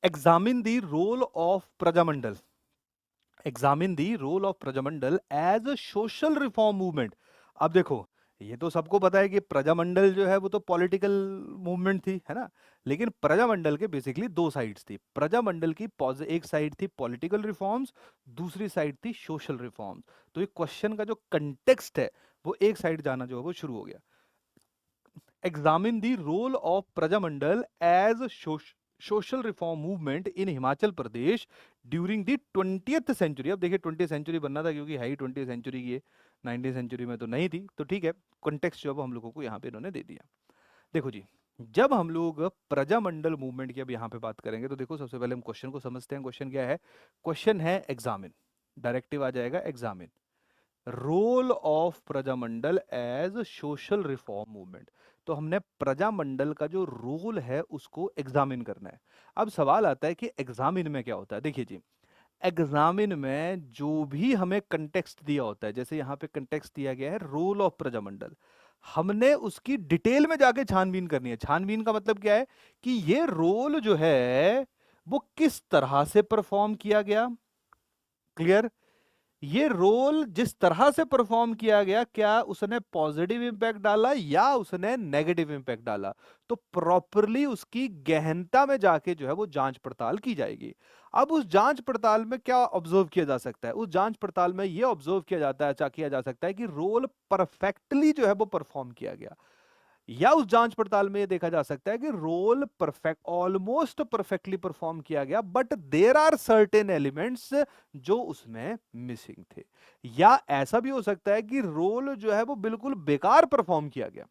Examine the role of Prajamandal, examine the role of Prajamandal as a social reform movement. अब देखो, ये तो सबको पता है कि प्रजामंडल जो है वो तो पॉलिटिकल मूवमेंट थी, है ना। लेकिन प्रजामंडल के बेसिकली दो साइड्स थी। प्रजामंडल की एक साइड थी पॉलिटिकल रिफॉर्म्स, दूसरी साइड थी सोशल रिफॉर्म्स। तो ये क्वेश्चन का जो कंटेक्स्ट है वो एक साइड जाना जो है वो शुरू हो गया। Examine the role of Prajamandal as social reform movement in Himachal Pradesh during the 20th century. अब देखिए 20th सेंचुरी बनना था क्योंकि है ही 20th सेंचुरी की, 19th सेंचुरी में तो नहीं थी, तो ठीक है, कॉन्टेक्स्ट जो हम लोगों को यहाँ पे इन्होंने दे दिया। देखो जी, जब हम लोग प्रजामंडल मूवमेंट की अब यहाँ पे बात करेंगे तो देखो सबसे पहले हम क्वेश्चन को समझते हैं। क्वेश्चन क्या है? क्वेश्चन है एग्जामिन, डायरेक्टिव आ जाएगा examine role of Prajamandal as social reform movement. तो हमने प्रजामंडल का जो रोल है उसको एग्जामिन करना है। अब सवाल आता है कि एग्जामिन में क्या होता है। देखिए जी, एग्जामिन में जो भी हमें कंटेक्स्ट दिया होता है, जैसे यहाँ पे कंटेक्स्ट दिया गया है रोल ऑफ प्रजामंडल, हमने उसकी डिटेल में जाके छानबीन करनी है। छानबीन का मतलब क्या है कि ये रोल जो है वो किस तरह से परफॉर्म किया गया। क्लियर? ये रोल जिस तरह से परफॉर्म किया गया, क्या उसने पॉजिटिव इंपैक्ट डाला या उसने नेगेटिव इंपैक्ट डाला, तो प्रॉपरली उसकी गहनता में जाके जो है वो जांच पड़ताल की जाएगी। अब उस जांच पड़ताल में क्या ऑब्जर्व किया जा सकता है? उस जांच पड़ताल में ये ऑब्जर्व किया जाता है, किया जा सकता है कि रोल परफेक्टली जो है वो परफॉर्म किया गया, या उस जांच पड़ताल में यह देखा जा सकता है कि role perfect almost perfectly perform किया गया but there are certain elements जो उसमें मिसिंग थे। या ऐसा भी हो सकता है कि रोल जो है वो बिल्कुल बेकार परफॉर्म किया गया।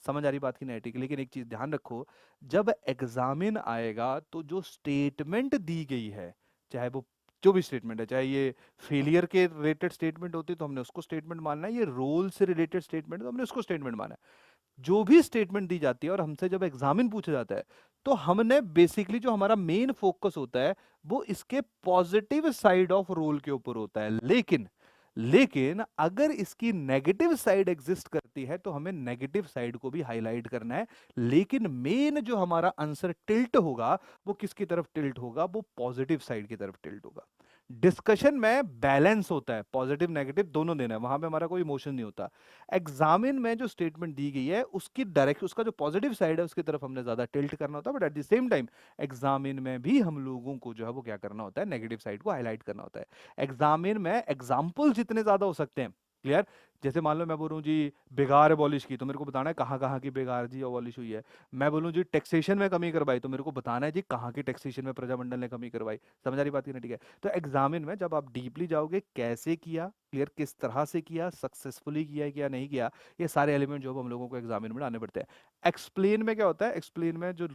समझ आ रही बात की नहीं? ठीक है, लेकिन एक चीज ध्यान रखो, जब एग्जामिन आएगा तो जो स्टेटमेंट दी गई है, चाहे वो जो भी स्टेटमेंट है, चाहे ये फेलियर के रिलेटेड स्टेटमेंट होती है तो हमने उसको स्टेटमेंट मानना है, ये रोल से रिलेटेड स्टेटमेंट है तो हमने उसको स्टेटमेंट माना है। जो भी स्टेटमेंट दी जाती है और हमसे जब एग्जामिन पूछा जाता है तो हमने बेसिकली जो हमारा मेन फोकस होता है वो इसके पॉजिटिव साइड ऑफ रोल के ऊपर होता है। लेकिन लेकिन अगर इसकी नेगेटिव साइड एग्जिस्ट करती है तो हमें नेगेटिव साइड को भी हाईलाइट करना है। लेकिन मेन जो हमारा आंसर टिल्ट होगा वो किसकी तरफ टिल्ट होगा? वो पॉजिटिव साइड की तरफ टिल्ट होगा। डिस्कशन में बैलेंस होता है, पॉजिटिव नेगेटिव दोनों देना है, वहां पे हमारा कोई इमोशन नहीं होता। एग्जामिन में जो स्टेटमेंट दी गई है उसकी डायरेक्ट, उसका जो पॉजिटिव साइड है उसकी तरफ हमने ज्यादा टिल्ट करना होता है। But at the same time examine में भी हम लोगों को जो है वो क्या करना होता है? नेगेटिव साइड को हाईलाइट करना होता है। एग्जामिन में एग्जाम्पल जितने ज्यादा हो सकते हैं, क्लियर? जैसे मान लो मैं बोलूं जी बेगार अबॉलिश की, तो मेरे को बताना है कहाँ कहाँ की बेगार जी अबॉलिश हुई है। मैं बोलूं जी टैक्सेशन में कमी करवाई, तो मेरे को बताना है जी कहाँ की टैक्सेशन में प्रजामंडल ने कमी करवाई। समझ आ रही बात की ना? ठीक है, तो एग्जामिन में जब आप डीपली जाओगे, कैसे किया, क्लियर, किस तरह से किया, सक्सेसफुली किया है क्या नहीं किया, ये सारे एलिमेंट जो हम लोगों को एग्जामिन में लाने पड़ते हैं। एक्सप्लेन में क्या होता है? एक्सप्लेन में जो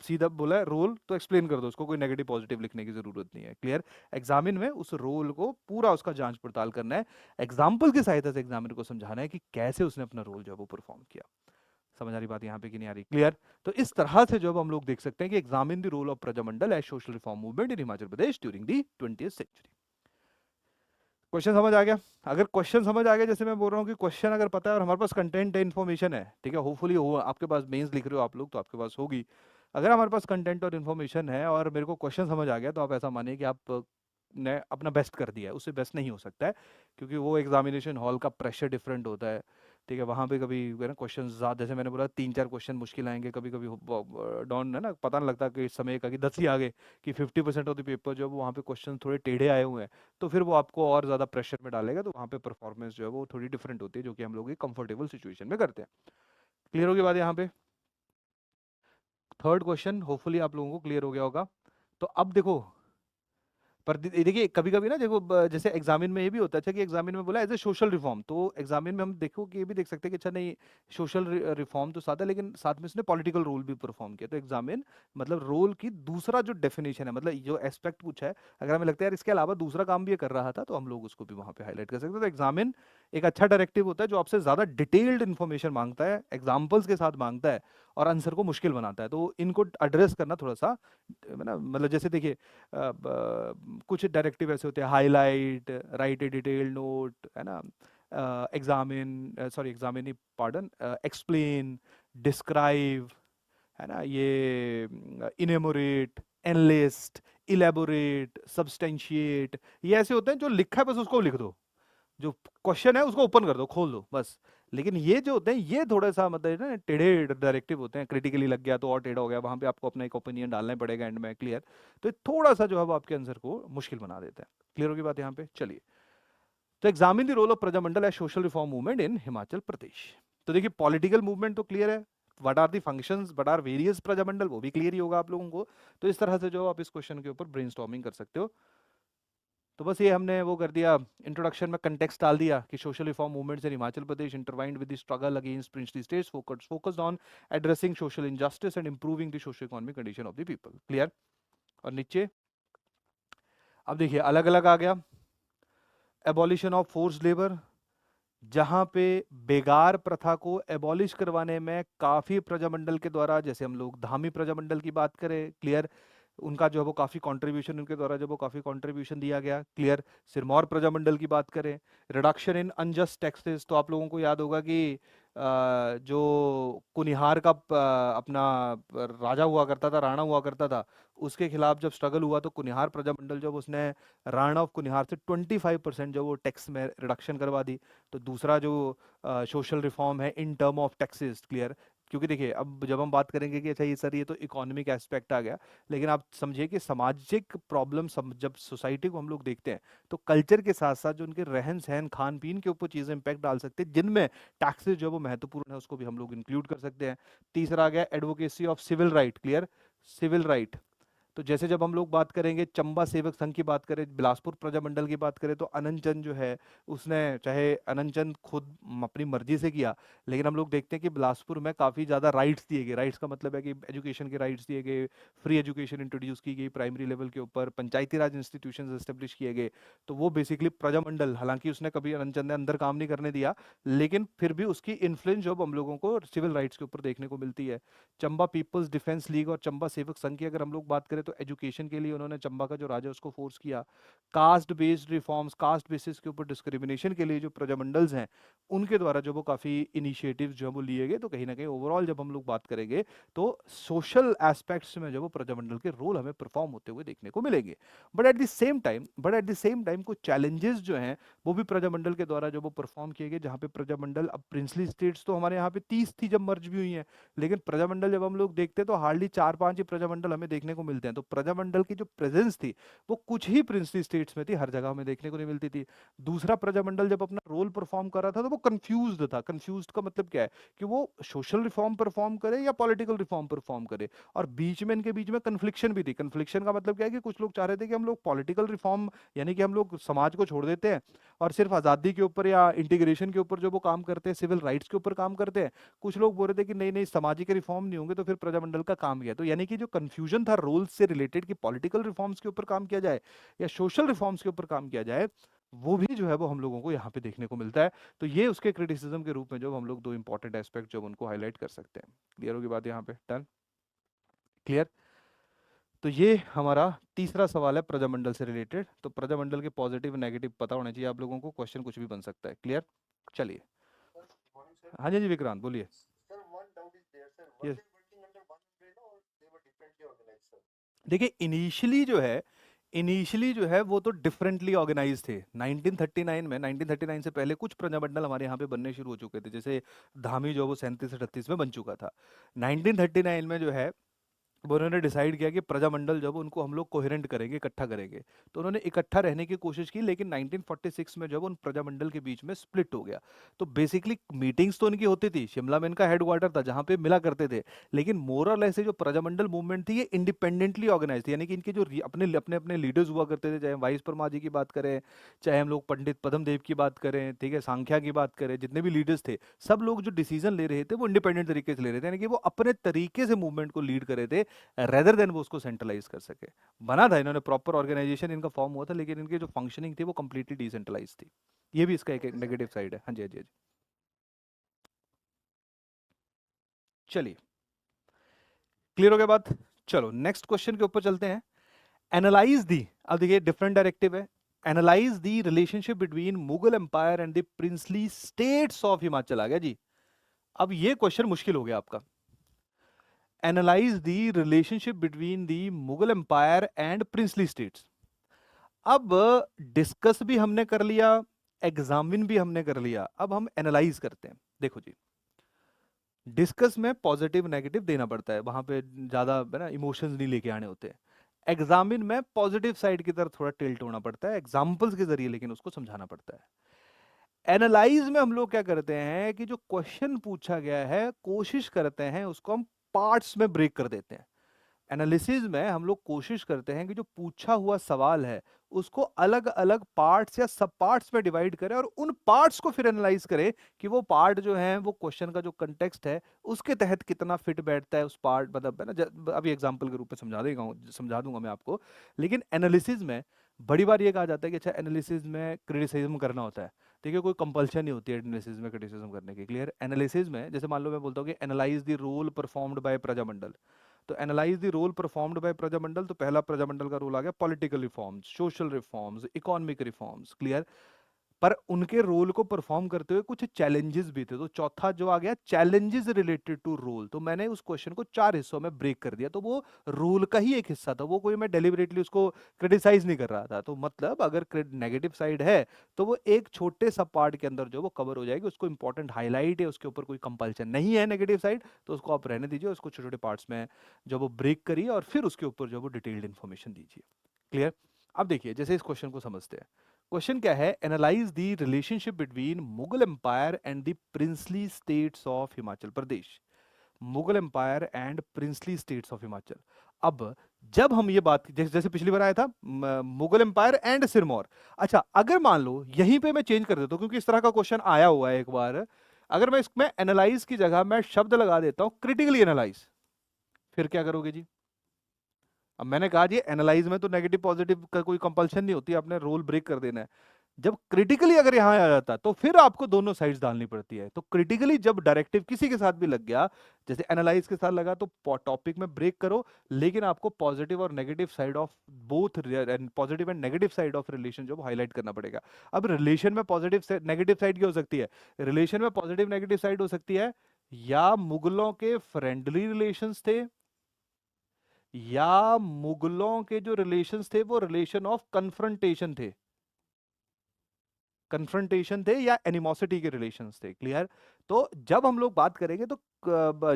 सीधा बोला है रोल, तो एक्सप्लेन कर दो उसको, कोई नेगेटिव पॉजिटिव लिखने की जरूरत नहीं है। क्लियर? एग्जामिन में उस रोल को पूरा उसका जांच पड़ताल करना है, एग्जाम्पल की सहायता से एग्जामिनर को समझाना है कि कैसे उसने अपना रोल जो है वो परफॉर्म किया। समझ आ रही बात यहाँ पे कि नहीं आ रही? क्लियर? तो इस तरह से जो हम लोग देख सकते हैं कि examine the role of Prajamandal as social reform movement in Himachal Pradesh during the 20th century. Question समझ आ गया? अगर क्वेश्चन समझ आ गया, जैसे मैं बोल रहा हूँ कि क्वेश्चन अगर पता है और हमारे पास कंटेंट है, इन्फॉर्मेशन है, ठीक है, होपफुली हो, आपके पास मेंस लिख रहे हो आप लोग तो आपके पास होगी। अगर हमारे पास कंटेंट और इन्फॉर्मेशन है और मेरे को क्वेश्चन समझ आ गया तो आप ऐसा मानिए कि आप ने अपना बेस्ट कर दिया है, उससे बेस्ट नहीं हो सकता है। क्योंकि वो एग्जामिनेशन हॉल का प्रेशर डिफरेंट होता है, ठीक है। वहाँ पे कभी है ना क्वेश्चन ज़्यादा, जैसे मैंने बोला 3-4 क्वेश्चन मुश्किल आएंगे, कभी कभी डॉन है ना, पता नहीं लगता कि इस समय का कि 10 ही आ गए, कि 50% ऑफ द पेपर जो है वो वहाँ पे क्वेश्चन थोड़े टेढ़े आए हुए हैं, तो फिर वो आपको और ज़्यादा प्रेशर में डालेगा, तो वहाँ पे परफॉर्मेंस जो है वो थोड़ी डिफरेंट होती है, जो कि हम लोग एक कंफर्टेबल सिचुएशन में करते हैं। क्लियर होगी बात यहाँ पे? थर्ड क्वेश्चन होपफुली आप लोगों को क्लियर हो गया होगा। तो अब देखो, पर देखिए कभी कभी ना देखो, जैसे एग्जामिन में ये भी होता है, अच्छा कि एग्जामिन में बोला एज ए सोशल रिफॉर्म, तो एग्जामिन में हम देखो कि ये भी देख सकते हैं कि अच्छा नहीं, सोशल रिफॉर्म तो साथ है लेकिन साथ में इसने पॉलिटिकल रोल भी परफॉर्म किया। तो एग्जामिन मतलब रोल की दूसरा जो डेफिनेशन है, मतलब जो एस्पेक्ट पूछा है, अगर हमें लगता है यार इसके अलावा दूसरा काम भी ये कर रहा था तो हम लोग उसको भी वहां पे हाईलाइट कर सकते हैं। तो एग्जामिन एक अच्छा डायरेक्टिव होता है जो आपसे ज्यादा डिटेल्ड इन्फॉर्मेशन मांगता है, एग्जाम्पल्स के साथ मांगता है और आंसर को मुश्किल बनाता है। तो इनको एड्रेस करना थोड़ा सा है ना, मतलब जैसे देखिए कुछ डायरेक्टिव ऐसे होते हैं, हाईलाइट, राइट ए डिटेल नोट, है ना, examine, sorry examine, pardon, explain, describe, है ना, ये इनेमोरेट, एनलिस्ट, इलेबोरेट, सब्सटेंशिएट, ये ऐसे होते हैं जो लिखा है बस उसको लिख दो, जो क्वेश्चन है उसको ओपन कर दो, खोल दो बस। लेकिन ये जो होते हैं ये थोड़ा सा मतलब ना टेढ़े डायरेक्टिव होते हैं, क्रिटिकली लग गया तो और टेढ़ा हो गया, वहां पे आपको अपना एक ओपिनियन डालना ही पड़ेगा एंड में, क्लियर। तो ये थोड़ा सा जो है वो आपके आंसर को मुश्किल बना देता है। क्लियर होगी बात यहाँ पे, चलिए। तो examine the role of Prajamandal as social reform movement in Himachal Pradesh. तो देखिए पॉलिटिकल मूवमेंट तो क्लियर है, what are the functions, what are various Prajamandal, वो भी क्लियर ही होगा आप लोगों को। तो इस तरह से जो आप इस क्वेश्चन के ऊपर ब्रेनस्टॉर्मिंग कर सकते हो। तो बस ये हमने वो कर दिया, इंट्रोडक्शन में कंटेक्स्ट डाल दिया कि social reform movements in Himachal Pradesh intertwined with the struggle against princely states, focused on addressing social injustice and improving the socio economic condition of the people. Clear. और नीचे अब देखिए अलग अलग आ गया, एबॉलिशन ऑफ फोर्स्ड लेबर, जहां पे बेगार प्रथा को एबॉलिश करवाने में काफी प्रजामंडल के द्वारा, जैसे हम लोग धामी प्रजामंडल की बात करें, क्लियर, उनका जो है वो काफी कंट्रीब्यूशन, उनके द्वारा जो वो काफी कंट्रीब्यूशन दिया गया, क्लियर। सिरमौर प्रजामंडल की बात करें, रिडक्शन इन अनजस्ट टैक्सेस, तो आप लोगों को याद होगा कि जो कुनिहार का अपना राजा हुआ करता था, राणा हुआ करता था, उसके खिलाफ जब स्ट्रगल हुआ तो कुनिहार प्रजामंडल जब उसने राणा ऑफ कुनिहार से 25% जो वो टैक्स में रिडक्शन करवा दी। तो दूसरा जो सोशल रिफॉर्म है in term of taxes, clear. क्योंकि देखिए अब जब हम बात करेंगे कि अच्छा ये सर ये तो इकोनॉमिक एस्पेक्ट आ गया, लेकिन आप समझिए कि सामाजिक प्रॉब्लम जब सोसाइटी को हम लोग देखते हैं तो कल्चर के साथ साथ जो उनके रहन सहन खान पीन के ऊपर चीजें इंपैक्ट डाल सकते हैं, जिनमें टैक्सेस जो है वो महत्वपूर्ण है, उसको भी हम लोग इंक्लूड कर सकते हैं। तीसरा आ गया advocacy of civil right, clear, civil right. तो जैसे जब हम लोग बात करेंगे चंबा सेवक संघ की बात करें, बिलासपुर प्रजामंडल की बात करें, तो अनंत चंद जो है उसने, चाहे अनंत चंद खुद अपनी मर्जी से किया, लेकिन हम लोग देखते हैं कि बिलासपुर में काफ़ी ज़्यादा राइट्स दिए गए। राइट्स का मतलब है कि एजुकेशन के राइट्स दिए गए, फ्री एजुकेशन इंट्रोड्यूस की गई प्राइमरी लेवल के ऊपर, पंचायती राज इंस्टीट्यूशन एस्टेब्लिश किए गए। तो वो बेसिकली प्रजामंडल, हालांकि उसने कभी अनंत चंद ने अंदर काम नहीं करने दिया, लेकिन फिर भी उसकी इन्फ्लुएंस जो हम लोगों को सिविल राइट्स के ऊपर देखने को मिलती है। चंबा पीपल्स डिफेंस लीग और चंबा सेवक संघ की अगर हम लोग बात करें तो एजुकेशन के लिए उन्होंने चंबा का जो राजा उसको फोर्स किया। Caste based reforms, caste basis के ऊपर डिस्क्रिमिनेशन के लिए जो प्रजामंडल्स हैं उनके द्वारा जो वो काफी इनिशिएटिव्स जो है वो लिए गए। तो कहीं ना कहीं ओवरऑल जब हम लोग बात करेंगे तो सोशल एस्पेक्ट्स में जो वो प्रजामंडल के रोल हमें परफॉर्म होते हुए देखने को मिलेंगे। But at the same time कुछ चैलेंजेस जो हैं वो भी प्रजामंडल के द्वारा जो वो परफॉर्म किए गए, जहाँ पे प्रजामंडल, अब प्रिंसली स्टेट्स तो हमारे यहाँ पे 30 थी जब मर्ज भी हुई हैं, लेकिन प्रजामंडल जब हम लोग देखते हैं तो हार्डली 4-5 ही प्रजामंडल हमें देखने को मिलते हैं। तो प्रजामंडल की जो प्रेजेंस थी वो कुछ ही प्रिंसली स्टेट्स में थी, हर जगह हमें देखने को नहीं मिलती थी। दूसरा, प्रजामंडल जब अपना रोल परफॉर्म कर रहा था तो वो कंफ्यूज्ड था। कंफ्यूज्ड का मतलब क्या है कि वो सोशल रिफॉर्म परफॉर्म करे या पॉलिटिकल रिफॉर्म परफॉर्म करे, और बीच में इनके बीच में कन्फ्लिक्शन भी थी। कन्फ्लिक्शन का मतलब क्या है कि कुछ लोग चाह रहे थे कि हम लोग पॉलिटिकल रिफॉर्म, यानी कि हम लोग समाज को छोड़ देते हैं और सिर्फ आज़ादी के ऊपर या इंटीग्रेशन के ऊपर जो वो काम करते हैं, सिविल राइट्स के ऊपर काम करते हैं। कुछ लोग बोल रहे थे कि नहीं नहीं, सामाजिक रिफॉर्म नहीं होंगे तो फिर प्रजामंडल का काम किया। तो यानी कि जो कंफ्यूजन था रोल्स से रिलेटेड कि पॉलिटिकल रिफॉर्म्स के ऊपर काम किया जाए या सोशल रिफॉर्म्स के ऊपर काम किया जाए, वो भी जो है वो हम लोगों को यहाँ पे देखने को मिलता है। तो ये उसके क्रिटिसिज्म के रूप में जो हम लोग दो इंपॉर्टेंट एस्पेक्ट जो उनको हाईलाइट कर सकते हैं। क्लियर होगी बात यहाँ पे, डन, क्लियर। तो ये हमारा तीसरा सवाल है प्रजामंडल से रिलेटेड। तो प्रजामंडल के पॉजिटिव नेगेटिव पता होने चाहिए आप लोगों को, क्वेश्चन कुछ भी बन सकता है। क्लियर, चलिए। हाँ जी, विक्रांत बोलिए। यस, देखिए इनिशियली जो है वो तो डिफरेंटली ऑर्गेनाइज थे। 1939 में, 1939 से पहले कुछ प्रजामंडल हमारे यहाँ पे बनने शुरू हो चुके थे, जैसे धामी जो वो 37-38 में बन चुका था। 1939 में जो है वो उन्होंने डिसाइड किया कि प्रजामंडल जब उनको हम लोग कोहेरेंट करेंगे, इकट्ठा करेंगे। तो उन्होंने इकट्ठा रहने की कोशिश की, लेकिन 1946 में जब उन प्रजामंडल के बीच में स्प्लिट हो गया। तो बेसिकली मीटिंग्स तो इनकी होती थी, शिमला में इनका हेडक्वार्टर था जहाँ पे मिला करते थे, लेकिन मोरल ऐसे जो प्रजामंडल मूवमेंट थी ये इंडिपेंडेंटली ऑर्गेनाइज थी। यानी कि इनके जो अपने अपने अपने लीडर्स हुआ करते थे, चाहे वाइस परमा जी की बात करें, चाहे हम लोग पंडित पद्मदेव की बात करें, ठीक है, सांख्या की बात करें, जितने भी लीडर्स थे, सब लोग जो डिसीजन ले रहे थे वो इंडिपेंडेंट तरीके से ले रहे थे, यानी कि वो अपने तरीके से मूवमेंट को लीड कर रहे थे, रेदर देन वो उसको सेंट्रलाइज कर सके। बना था, इन्होंने प्रॉपर ऑर्गेनाइजेशन इनका फॉर्म हुआ था, लेकिन इनकी जो फंक्शनिंग थी वो कंप्लीटली डिसेंट्रलाइज थी। ये भी इसका एक नेगेटिव साइड है। हाँ जी, हाँ जी, हाँ जी। चलिए, क्लियर हो गया बात। चलो नेक्स्ट क्वेश्चन के ऊपर चलते हैं। एनालाइज दी, अब देखिए डिफरेंट डायरेक्टिव है, analyse the relationship between Mughal empire and the princely states of Himachal. आ गया जी। अब ये क्वेश्चन मुश्किल हो गया आपका। Analyse the relationship between the Mughal empire and princely states. अब डिस्कस भी हमने कर लिया, एग्जामिन भी हमने कर लिया, अब हम एनालाइज करते हैं। देखो जी, डिस्कस में पॉजिटिव नेगेटिव देना पड़ता है, वहां पे ज्यादा है ना इमोशंस नहीं लेके आने होते हैं। एग्जामिन में पॉजिटिव साइड की तरफ थोड़ा टिल्ट होना पड़ता है एग्जाम्पल्स के जरिए, लेकिन उसको समझाना पड़ता है। एनालाइज में हम लोग क्या करते हैं कि जो क्वेश्चन पूछा गया है कोशिश करते हैं उसको हम पार्ट्स में ब्रेक कर देते हैं। एनालिसिस में हम लोग कोशिश करते हैं कि जो पूछा हुआ सवाल है उसको अलग अलग पार्ट्स या सब पार्ट्स में डिवाइड करें और उन पार्ट्स को फिर एनालाइज करें कि वो पार्ट जो है वो क्वेश्चन का जो कंटेक्स्ट है उसके तहत कितना फिट बैठता है उस पार्ट, मतलब है ना अभी एग्जांपल के रूप में समझा दूंगा मैं आपको। लेकिन एनालिसिस में बड़ी बार ये कहा जाता है कि अच्छा एनालिसिस में क्रिटिसिज्म करना होता है। देखिए कोई कंपल्शन नहीं होती है एनालिसिस में क्रिटिसिज्म करने की। क्लियर? एनालिसिस में जैसे मान लो मैं बोलता हूँ कि analyse the role performed by Prajamandal, तो analyse the role performed by Prajamandal, तो पहला प्रजामंडल का रोल आ गया political reforms, social reforms, economic reforms. Clear? पर उनके रोल को परफॉर्म करते हुए कुछ चैलेंजेस भी थे, तो चौथा जो आ गया चैलेंजेस रिलेटेड टू रोल, तो मैंने उस क्वेश्चन को चार हिस्सों में ब्रेक कर दिया, तो वो रोल का ही एक हिस्सा था, वो कोई मैं डेलिबरेटली उसको क्रिटिसाइज नहीं कर रहा था। तो मतलब अगर नेगेटिव साइड है तो वो एक छोटे सा पार्ट के अंदर जो वो कवर हो जाएगी, उसको इंपॉर्टेंट हाईलाइट है, उसके ऊपर कोई कंपल्शन नहीं है नेगेटिव साइड, तो उसको आप रहने दीजिए, उसको छोटे छोटे पार्ट्स में जो वो ब्रेक करिए और फिर उसके ऊपर जो वो डिटेल्ड इन्फॉर्मेशन दीजिए। क्लियर? अब देखिए जैसे इस क्वेश्चन को समझते हैं। क्वेश्चन क्या है? Analyse the relationship between Mughal empire and the princely states of Himachal Pradesh. Mughal empire and princely states of Himachal. अब जब हम ये बात जैसे पिछली बार आया था मुगल एम्पायर एंड सिरमौर। अच्छा अगर मान लो यहीं पे मैं चेंज कर देता हूं, क्योंकि इस तरह का क्वेश्चन आया हुआ है एक बार, अगर मैं इसमें एनालाइज की जगह मैं शब्द लगा देता हूं क्रिटिकली एनालाइज, फिर क्या करोगे जी? अब मैंने कहा जी एनालाइज में तो नेगेटिव पॉजिटिव का कोई कंपल्शन नहीं होती, आपने रोल ब्रेक कर देना है। जब क्रिटिकली अगर यहां आ जाता तो फिर आपको दोनों साइड्स डालनी पड़ती है। तो क्रिटिकली जब डायरेक्टिव किसी के साथ भी लग गया, जैसे एनालाइज के साथ लगा, तो टॉपिक में ब्रेक करो, लेकिन आपको पॉजिटिव और negative side of both, positive and negative side of relation जो हाईलाइट करना पड़ेगा। अब रिलेशन में पॉजिटिव नेगेटिव साइड क्या हो सकती है? रिलेशन में पॉजिटिव नेगेटिव साइड हो सकती है या मुगलों के फ्रेंडली रिलेशंस थे, या मुगलों के जो रिलेशंस थे वो रिलेशन ऑफ कन्फ्रंटेशन थे, कन्फ्रंटेशन थे या एनिमोसिटी के रिलेशंस थे। क्लियर? तो जब हम लोग बात करेंगे तो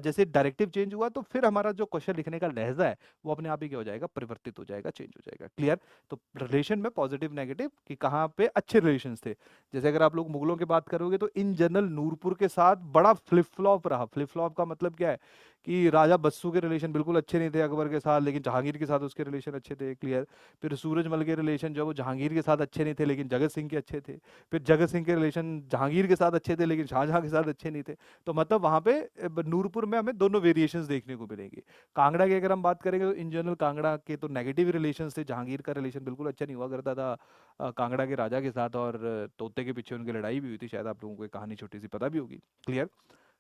जैसे डायरेक्टिव चेंज हुआ तो फिर हमारा जो क्वेश्चन लिखने का लहजा है वो अपने आप ही क्या हो जाएगा? परिवर्तित हो जाएगा, चेंज हो जाएगा। क्लियर? तो रिलेशन में पॉजिटिव नेगेटिव कि कहाँ पे अच्छे रिलेशंस थे। जैसे अगर आप लोग मुगलों की बात करोगे तो इन जनरल नूरपुर के साथ बड़ा फ्लिप फ्लॉप रहा। फ्लिप फ्लॉप का मतलब क्या है कि राजा बस्सू के रिलेशन बिल्कुल अच्छे नहीं थे अकबर के साथ, लेकिन जहांगीर के साथ उसके रिलेशन अच्छे थे। क्लियर? फिर सूरजमल के रिलेशन जो वो जहांगीर के साथ अच्छे नहीं थे लेकिन जगत सिंह के अच्छे थे। फिर जगत सिंह के रिलेशन जहांगीर के साथ अच्छे थे लेकिन शाहजहां के साथ अच्छे नहीं थे। तो मतलब वहां पे नूरपुर में हमें दोनों वेरिएशंस देखने को मिलेंगे। कांगड़ा की अगर हम बात करेंगे तो इन जनरल कांगड़ा के तो नेगेटिव रिलेशंस थे, जहांगीर का रिलेशन बिल्कुल अच्छा नहीं हुआ करता था कांगड़ा के राजा के साथ, और तोते के पीछे उनकी लड़ाई भी हुई थी, शायद आप लोगों को एक कहानी छोटी सी पता भी होगी। क्लियर?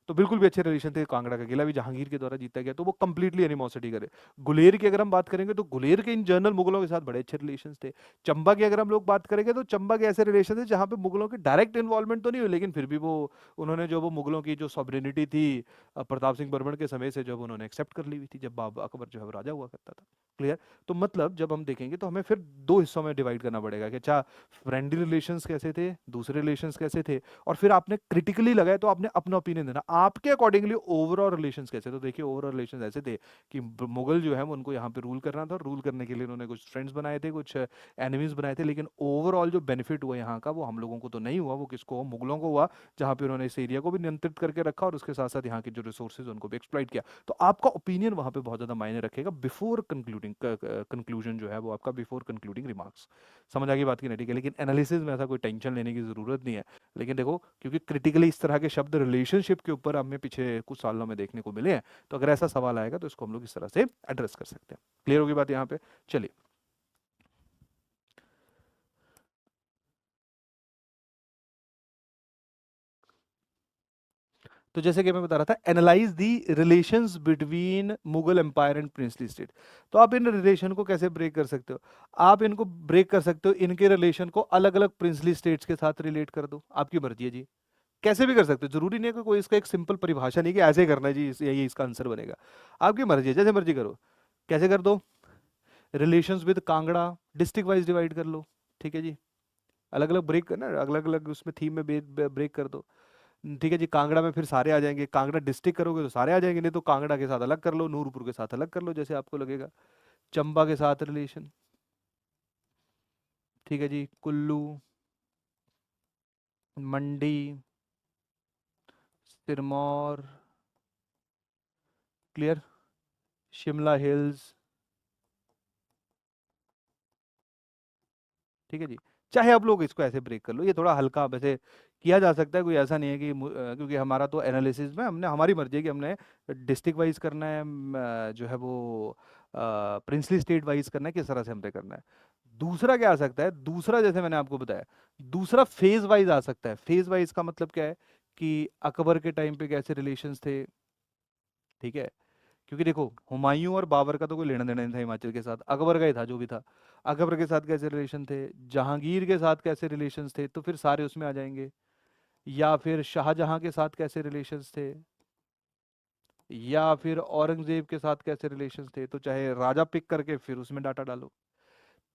तो बिल्कुल भी अच्छे रिलेशन थे। कांगड़ा का किला भी जहांगीर के द्वारा जीता गया, तो वो कंप्लीटली एनिमोसिटी करे। गुलेर की अगर हम बात करेंगे तो गुलेर के इन जनरल मुगलों के साथ बड़े अच्छे रिलेशन थे। चंबा की अगर हम लोग बात करेंगे तो चंबा के ऐसे रिलेशन थे जहां पे मुगलों की डायरेक्ट इन्वॉल्वमेंट तो नहीं हुई, लेकिन फिर भी वो उन्होंने जो वो मुगलों की जो सॉवरेनिटी थी प्रताप सिंह बर्मन के समय से जब उन्होंने एक्सेप्ट कर ली हुई थी, जब बाबर अकबर जो है वो राजा हुआ करता था। क्लियर? तो मतलब जब हम देखेंगे तो हमें फिर दो हिस्सों में डिवाइड करना पड़ेगा कि अच्छा फ्रेंडली रिलेशंस कैसे थे, दूसरे रिलेशंस कैसे थे, और फिर आपने क्रिटिकली लगाया तो आपने अपना ओपिनियन देना आपके अकॉर्डिंगली ओवरऑल रिलेशंस कैसे। तो देखिए ओवरऑल रिलेशंस ऐसे थे कि मुगल जो है वो उनको यहाँ पे रूल करना था, रूल करने के लिए उन्होंने कुछ फ्रेंड्स बनाए थे, कुछ एनिमीज बनाए थे, लेकिन ओवरऑल जो बेनिफिट हुआ यहाँ का वो हम लोगों को तो नहीं हुआ, वो किसको हुआ? मुगलों को हुआ, जहाँ पे उन्होंने इस एरिया को भी नियंत्रित करके रखा और उसके साथ साथ यहाँ के जो रिसोर्सेज उनको भी एक्सप्लॉइट किया। तो आपका ओपिनियन वहाँ पे बहुत ज्यादा मायने रखेगा बिफोर कंक्लूडिंग कंक्लूजन जो है वो आपका बिफोर कंक्लूडिंग रिमार्क्स। समझ आ गई बात की? नहीं ठीक है, लेकिन एनालिसिस में ऐसा कोई टेंशन लेने की जरूरत नहीं है। लेकिन देखो क्योंकि क्रिटिकली इस तरह के शब्द रिलेशनशिप के ऊपर हमें पीछे कुछ सालों में देखने को मिले हैं, तो अगर ऐसा सवाल आएगा तो इसको हम लोग इस तरह से एड्रेस कर सकते हैं। क्लियर होगी बात यहाँ पे? चलिए, तो जैसे कि मैं बता रहा था analyse the relations between Mughal empire and princely state. तो आप इन रिलेशन को कैसे ब्रेक कर सकते हो? आप इनको ब्रेक कर सकते हो, इनके रिलेशन को अलग अलग प्रिंसली स्टेट्स के साथ रिलेट कर दो, आपकी मर्जी है जी। कैसे भी कर सकते हो, जरूरी नहीं है कि कोई इसका एक सिंपल परिभाषा नहीं कि ऐसे करना है जी, यही इसका आंसर बनेगा। आपकी मर्जी है, जैसे मर्जी करो। कैसे कर दो? Relations with Kangra, district wise divide कर लो, ठीक है जी। अलग अलग ब्रेक करना, अलग अलग उसमें थीम में ब्रेक कर दो। ठीक है जी, कांगड़ा में फिर सारे आ जाएंगे, कांगड़ा डिस्ट्रिक्ट करोगे तो सारे आ जाएंगे, नहीं तो कांगड़ा के साथ अलग कर लो, नूरपुर के साथ अलग कर लो, जैसे आपको लगेगा। चंबा के साथ रिलेशन, ठीक है जी, कुल्लू, मंडी, सिरमौर, क्लियर, शिमला हिल्स, ठीक है जी। चाहे आप लोग इसको ऐसे ब्रेक कर लो, ये थोड़ा हल्का वैसे किया जा सकता है, कोई ऐसा नहीं है कि क्योंकि हमारा तो एनालिसिस में हमने, हमारी मर्जी है कि हमने डिस्ट्रिक्ट वाइज करना है, जो है वो प्रिंसली स्टेट वाइज करना है, किस तरह से हमने करना है। दूसरा क्या आ सकता है, दूसरा जैसे मैंने आपको बताया, दूसरा फेज वाइज आ सकता है। फेज वाइज का मतलब क्या है कि अकबर के टाइम पे कैसे रिलेशंस थे, ठीक है। क्योंकि देखो, हुमायूं और बाबर का तो कोई लेना देना नहीं था हिमाचल के साथ, अकबर का ही था जो भी था। अकबर के साथ कैसे रिलेशन थे, जहांगीर के साथ कैसे रिलेशंस थे, तो फिर सारे उसमें आ जाएंगे। या फिर शाहजहां के साथ कैसे रिलेशंस थे, या फिर औरंगजेब के साथ कैसे रिलेशंस थे, तो चाहे राजा पिक करके फिर उसमें डाटा डालो।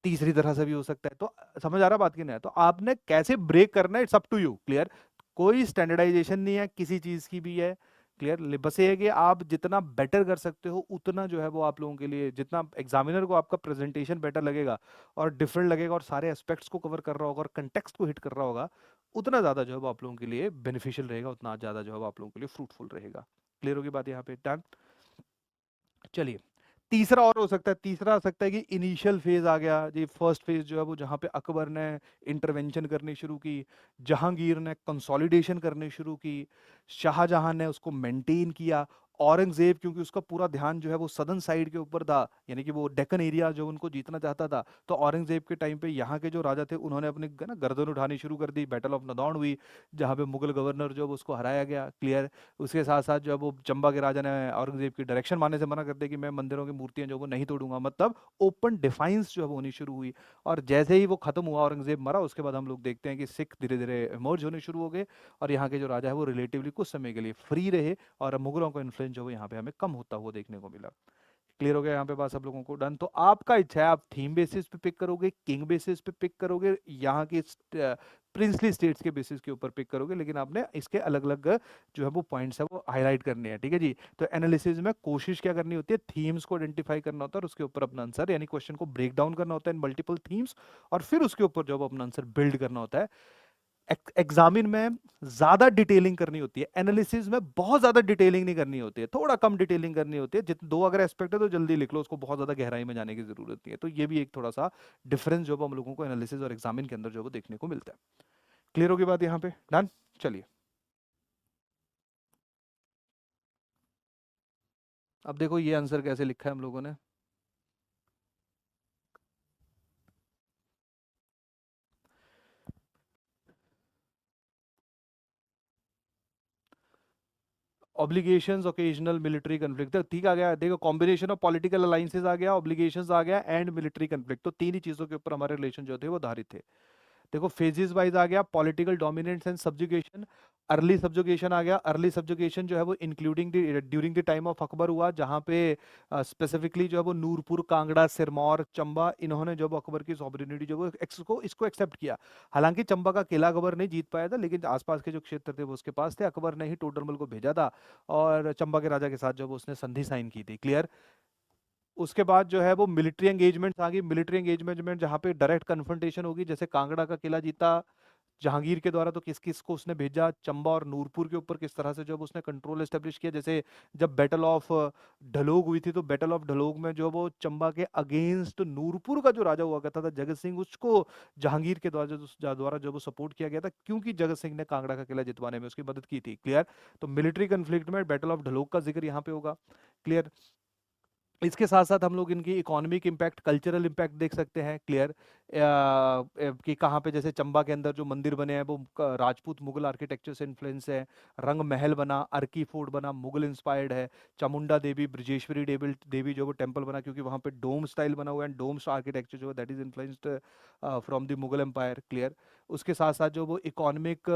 तीसरी तरह से भी हो सकता है। तो समझ आ रहा बात की नहीं है, तो आपने कैसे ब्रेक करना है, it's up to you, clear. कोई स्टैंडर्डाइजेशन नहीं है किसी चीज की भी है, क्लियर। बस ये है कि आप जितना बेटर कर सकते हो उतना जो है वो आप लोगों के लिए, जितना एग्जामिनर को आपका प्रेजेंटेशन बेटर लगेगा और डिफरेंट लगेगा और सारे एस्पेक्ट्स को कवर कर रहा होगा और कंटेक्स्ट को हिट कर रहा होगा, उतना ज्यादा जो है वो आप लोगों के लिए बेनिफिशियल रहेगा, उतना ज्यादा जो है वो आप लोगों के लिए फ्रूटफुल रहेगा। क्लियर होगी बात यहाँ पे, डन। चलिए, तीसरा और हो सकता है, तीसरा आ सकता है कि इनिशियल फेज आ गया जी, फर्स्ट फेज जो है वो जहाँ पे अकबर ने इंटरवेंशन करनी शुरू की, जहांगीर ने कंसोलिडेशन करनी शुरू की, शाहजहां ने उसको मेंटेन किया, औरंगजेब क्योंकि उसका पूरा ध्यान जो है वो सदर्न साइड के ऊपर था, यानी कि वो डेक्कन एरिया जो उनको जीतना चाहता था, तो औरंगजेब के टाइम पे यहाँ के जो राजा थे उन्होंने अपने ना गर्दन उठानी शुरू कर दी, बैटल ऑफ नदौन हुई, जहाँ पे मुगल गवर्नर जो है वो उसको हराया गया, क्लियर। उसके साथ साथ जो है वो चंबा के राजा ने औरंगजेब की डायरेक्शन मानने से मना कर दिया कि मैं मंदिरों की मूर्तियां जो वो नहीं तोड़ूंगा, मतलब ओपन डिफाइंस जो है वो होनी शुरू हुई। और जैसे ही वो खत्म हुआ, औरंगजेब मरा, उसके बाद हम लोग देखते हैं कि सिख धीरे धीरे इमर्ज होने शुरू हो गए, और यहाँ के जो राजा है वो रिलेटिवली कुछ समय के लिए फ्री रहे, और मुगलों का इन्फ्लुएंस जो है यहाँ पे हमें कम होता हुआ देखने को मिला। क्लियर हो गया यहाँ पे बात सब लोगों को, डन। तो आपका इच्छा है, आप थीम बेसिस पे पिक करोगे, किंग बेसिस पे पिक करोगे, यहाँ के प्रिंसली स्टेट्स के बेसिस के ऊपर पिक करोगे, लेकिन आपने इसके अलग अलग जो है वो पॉइंट्स है वो हाईलाइट करने हैं, ठीक है जी। तो एनालिसिस में कोशिश क्या करनी होती है, थीम्स को आइडेंटिफाई करना होता है और उसके ऊपर अपना आंसर, यानी क्वेश्चन को ब्रेक डाउन करना होता है इन मल्टीपल थीम्स, और फिर उसके ऊपर जो है वो अपना आंसर बिल्ड करना होता है। एग्जामिन में ज्यादा डिटेलिंग करनी होती है, एनालिसिस में बहुत ज्यादा डिटेलिंग नहीं करनी होती है, थोड़ा कम डिटेलिंग करनी होती है। जितने दो अगर एस्पेक्ट है तो जल्दी लिख लो, उसको बहुत ज्यादा गहराई में जाने की जरूरत नहीं है। तो ये भी एक थोड़ा सा डिफरेंस जो है हम लोगों को एनालिसिस और एग्जामिन के अंदर जो है वो देखने को मिलता है। क्लियर होगी बात यहाँ पे, डन। चलिए, अब देखो ये आंसर कैसे लिखा है हम लोगों ने। ऑब्लिगेशंस, ओकेजनल, मिलिट्री कन्फ्लिक्ट, ठीक आ गया। देखो, कॉम्बिनेशन ऑफ पॉलिटिकल अलाइंसेस आ गया, ऑब्लिगेशंस आ गया, एंड मिलिट्री कन्फ्लिक्ट, तो तीन ही चीजों के ऊपर हमारे रिलेशन जो थे वो आधारित थे। देखो, फेजेस वाइज आ गया, political dominance and subjugation. Early subjugation आ गया, अर्ली सब्जुगेशन जो है वो including during the time of Akbar हुआ, जहाँ पे स्पेसिफिकली जो है वो नूरपुर, कांगड़ा, सिरमौर, चंबा, इन्होंने जो अकबर की सॉवरेनिटी जो वो इसको एक्सेप्ट किया। हालांकि चंबा का किला अकबर नहीं जीत पाया था, लेकिन आसपास के जो क्षेत्र थे वो उसके पास थे, अकबर ने ही टोडरमल को भेजा था और चंबा के राजा के साथ जो है वो उसने संधि साइन की थी, क्लियर। उसके बाद जो है वो मिलिट्री एंगेजमेंट आ गई, मिलिट्री एंगेजमेंट में जहाँ पे डायरेक्ट कन्फ्रंटेशन होगी, जैसे कांगड़ा का किला जीता जहांगीर के द्वारा, तो किस किस को उसने भेजा, चंबा और नूरपुर के ऊपर किस तरह से जब उसने कंट्रोल एस्टेब्लिश किया। जैसे जब बैटल ऑफ ढलोग हुई थी, तो बैटल ऑफ ढलोग में जो वो चंबा के अगेंस्ट नूरपुर का जो राजा हुआ करता था जगत सिंह, उसको जहांगीर के द्वारा जो वो सपोर्ट किया गया था, क्योंकि जगत सिंह ने कांगड़ा का किला जितवाने में उसकी मदद की थी, क्लियर। तो मिलिट्री कंफ्लिक्ट में बैटल ऑफ ढलोग का जिक्र यहाँ पे होगा, क्लियर। इसके साथ साथ हम लोग इनकी इकोनॉमिक इम्पैक्ट, कल्चरल इम्पैक्ट देख सकते हैं, क्लियर। कि कहाँ पे जैसे चंबा के अंदर जो मंदिर बने हैं वो राजपूत मुगल आर्किटेक्चर से इन्फ्लुएंस है। रंग महल बना, अर्की फोर्ट बना, मुगल इंस्पायर्ड है। चामुंडा देवी, ब्रजेश्वरी देवी देवी जो वो टेम्पल बना क्योंकि वहाँ पे डोम स्टाइल बना हुआ है, डोम आर्किटेक्चर जो है that is influenced from the Mughal empire, clear. उसके साथ साथ जो वो इकोनॉमिक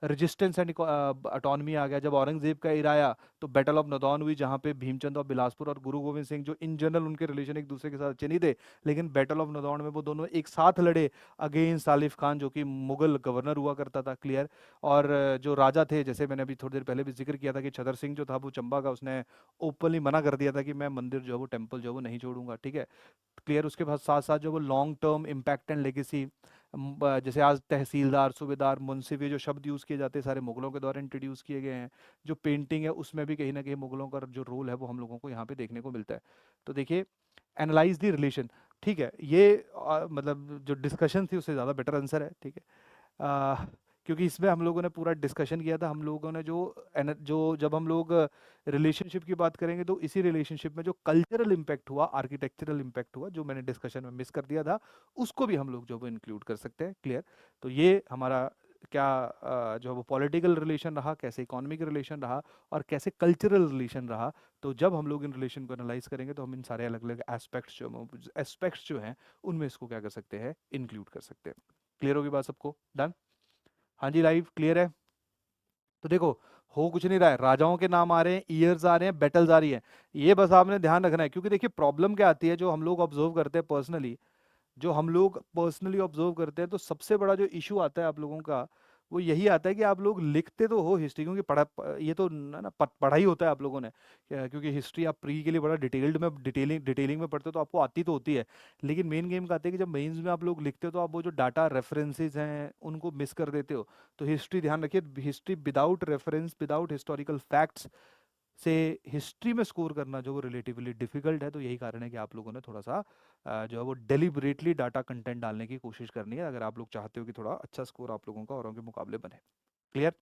रेजिस्टेंस एंड ऑटोनमी आ गया जब औरंगजेब का इरा आया, तो बैटल ऑफ नदौन हुई जहाँ पे भीमचंद और बिलासपुर और गुरु गोविंद सिंह, जो इन जनरल उनके रिलेशन एक दूसरे के साथ अच्छे नहीं थे, लेकिन बैटल ऑफ नदौन में वो दोनों एक साथ लड़े अगेंस्ट सालिफ खान जो कि मुगल गवर्नर हुआ करता था, क्लियर। और जो राजा थे, जैसे मैंने अभी थोड़ी देर पहले भी जिक्र किया था कि छतर सिंह जो था वो चंबा का, उसने ओपनली मना कर दिया था कि मैं मंदिर जो है वो टेम्पल जो है वो नहीं छोड़ूंगा, ठीक है, क्लियर। उसके बाद साथ साथ जो वो long term impact and legacy, जैसे आज तहसीलदार, सूबेदार, मुंसिफ, ये जो शब्द यूज़ किए जाते हैं सारे मुगलों के द्वारा इंट्रोड्यूस किए गए हैं। जो पेंटिंग है उसमें भी कहीं ना कहीं मुगलों का जो रोल है वो हम लोगों को यहाँ पे देखने को मिलता है। तो देखिए, एनालाइज द रिलेशन, ठीक है, ये मतलब जो डिस्कशन थी उससे ज़्यादा बेटर आंसर है, ठीक है। आ, क्योंकि इसमें हम लोगों ने पूरा डिस्कशन किया था, हम लोगों ने जो जब हम लोग रिलेशनशिप की बात करेंगे तो इसी रिलेशनशिप में जो कल्चरल इम्पैक्ट हुआ, आर्किटेक्चरल इम्पैक्ट हुआ, जो मैंने डिस्कशन में मिस कर दिया था, उसको भी हम लोग जो वो इंक्लूड कर सकते हैं, क्लियर। तो ये हमारा क्या जो वो पॉलिटिकल रिलेशन रहा, कैसे इकोनॉमिक रिलेशन रहा, और कैसे कल्चरल रिलेशन रहा। तो जब हम लोग इन रिलेशन को एनालाइज करेंगे तो हम इन सारे अलग अलग एस्पेक्ट्स जो हैं उनमें इसको क्या कर सकते हैं, इंक्लूड कर सकते हैं। क्लियर होगी बात सबको? डन? हाँ जी, लाइव क्लियर है। तो देखो, हो कुछ नहीं रहा है, राजाओं के नाम आ रहे हैं, ईयर्स आ रहे हैं, बैटल्स आ रही है, ये बस आपने ध्यान रखना है। क्योंकि देखिए प्रॉब्लम क्या आती है, जो हम लोग ऑब्जर्व करते हैं पर्सनली, जो हम लोग पर्सनली ऑब्जर्व करते हैं, तो सबसे बड़ा जो इशू आता है आप लोगों का, वो यही आता है कि आप लोग लिखते तो हो हिस्ट्री, क्योंकि ये तो ना पढ़ाई होता है आप लोगों ने, क्योंकि हिस्ट्री आप प्री के लिए बड़ा डिटेलिंग में पढ़ते हो तो आपको आती तो होती है। लेकिन मेन गेम का आता है कि जब मेंस में आप लोग लिखते हो तो आप वो जो डाटा रेफरेंसेस हैं उनको मिस कर देते हो। तो हिस्ट्री ध्यान रखिए, history without reference, without historical facts से हिस्ट्री में स्कोर करना जो वो रिलेटिवली डिफिकल्ट है। तो यही कारण है कि आप लोगों ने थोड़ा सा जो है वो डेलिबरेटली डाटा कंटेंट डालने की कोशिश करनी है, अगर आप लोग चाहते हो कि थोड़ा अच्छा स्कोर आप लोगों का औरों के मुकाबले बने, क्लियर।